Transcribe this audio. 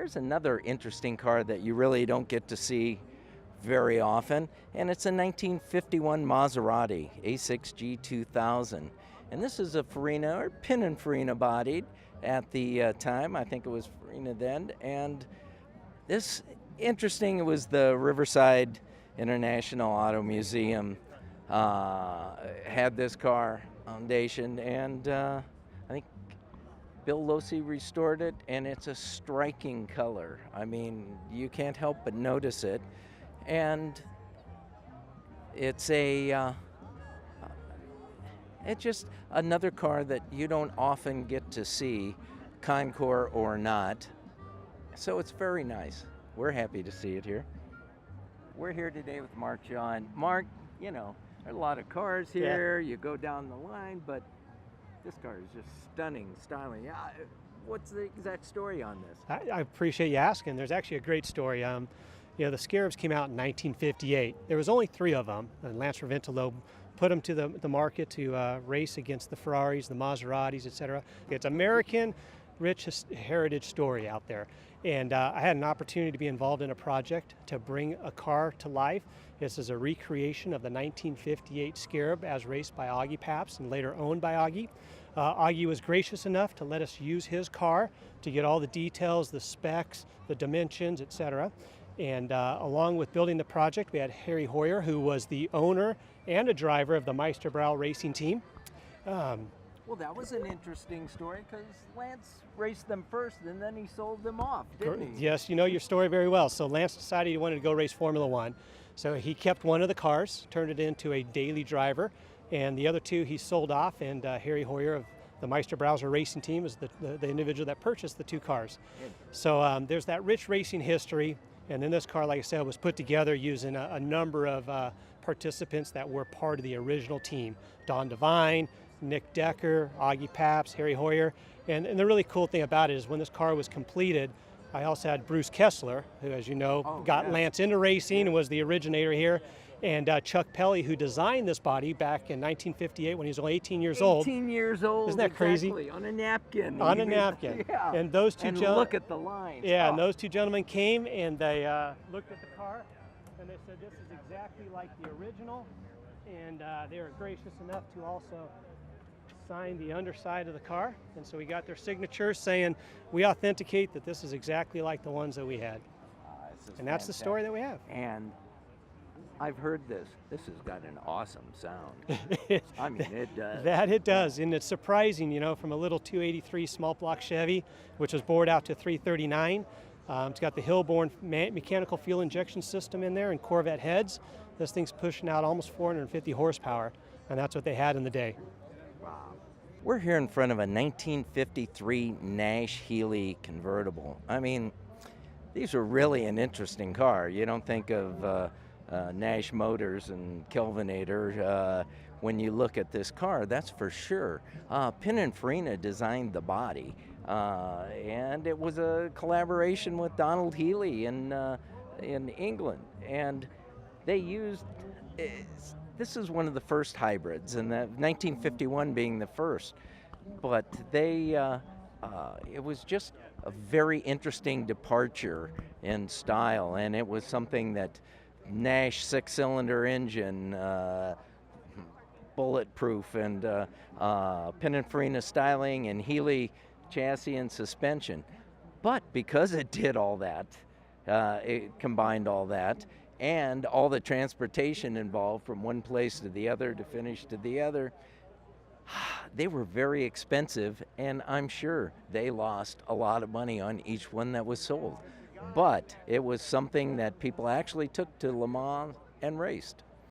Here's another interesting car that you really don't get to see very often, and it's a 1951 Maserati A6G 2000. And this is a Farina, or Pininfarina bodied at the time. I think it was Farina then. And this, interesting, it was the Riverside International Auto Museum had this car foundation, and I think Bill Losi restored it, and it's a striking color. I mean, you can't help but notice it. And it's it's just another car that you don't often get to see, Concours or not. So it's very nice. We're happy to see it here. We're here today with Mark John. Mark, you know, there are a lot of cars here. You go down the line, but this car is just stunning, styling. What's the exact story on this? I appreciate you asking. There's actually a great story. You know, the Scarabs came out in 1958. There was only 3 of them, and Lance Ravintolo put them to the market to race against the Ferraris, the Maseratis, etc. It's American rich heritage story out there. And I had an opportunity to be involved in a project to bring a car to life. This is a recreation of the 1958 Scarab as raced by Augie Paps and later owned by Augie. Augie was gracious enough to let us use his car to get all the details, the specs, the dimensions, etc. And along with building the project, we had Harry Hoyer, who was the owner and a driver of the Meisterbrow racing team. Well, that was an interesting story because Lance raced them first and then he sold them off, didn't he? Yes, you know your story very well. So Lance decided he wanted to go race Formula One. So he kept one of the cars, turned it into a daily driver, and the other 2 he sold off, and Harry Hoyer of the Meisterbrow racing team is the individual that purchased the 2 cars. So there's that rich racing history. And then this car, like I said, was put together using a number of participants that were part of the original team. Don Devine, Nick Decker, Augie Paps, Harry Hoyer. And the really cool thing about it is when this car was completed, I also had Bruce Kessler, who, as you know, got Lance into racing and was the originator here. And Chuck Pelly, who designed this body back in 1958 when he was only 18 years old. 18 years old. Isn't that crazy? On a napkin. On a napkin. Yeah. And those 2 gentlemen. Look at the lines. Yeah, and those 2 gentlemen came and they looked at the car and they said this is exactly like the original. And they were gracious enough to also sign the underside of the car. And so we got their signatures saying we authenticate that this is exactly like the ones that we had. And that's the story that we have. And I've heard this. This has got an awesome sound. I mean, it does. It does, and it's surprising, you know, from a little 283 small block Chevy, which was bored out to 339. It's got the Hillborn mechanical fuel injection system in there and Corvette heads. This thing's pushing out almost 450 horsepower, and that's what they had in the day. Wow. We're here in front of a 1953 Nash Healey convertible. I mean, these are really an interesting car. You don't think of Nash Motors and Kelvinator when you look at this car, that's for sure. Pininfarina designed the body, and it was a collaboration with Donald Healey in England. And they used, this is one of the first hybrids, and 1951 being the first. But they, it was just a very interesting departure in style, and it was something that Nash 6-cylinder engine, bulletproof, and Pininfarina styling, and Healey chassis and suspension. But because it did all that, it combined all that, and all the transportation involved from one place to the other to finish to the other, they were very expensive, and I'm sure they lost a lot of money on each one that was sold. But it was something that people actually took to Le Mans and raced.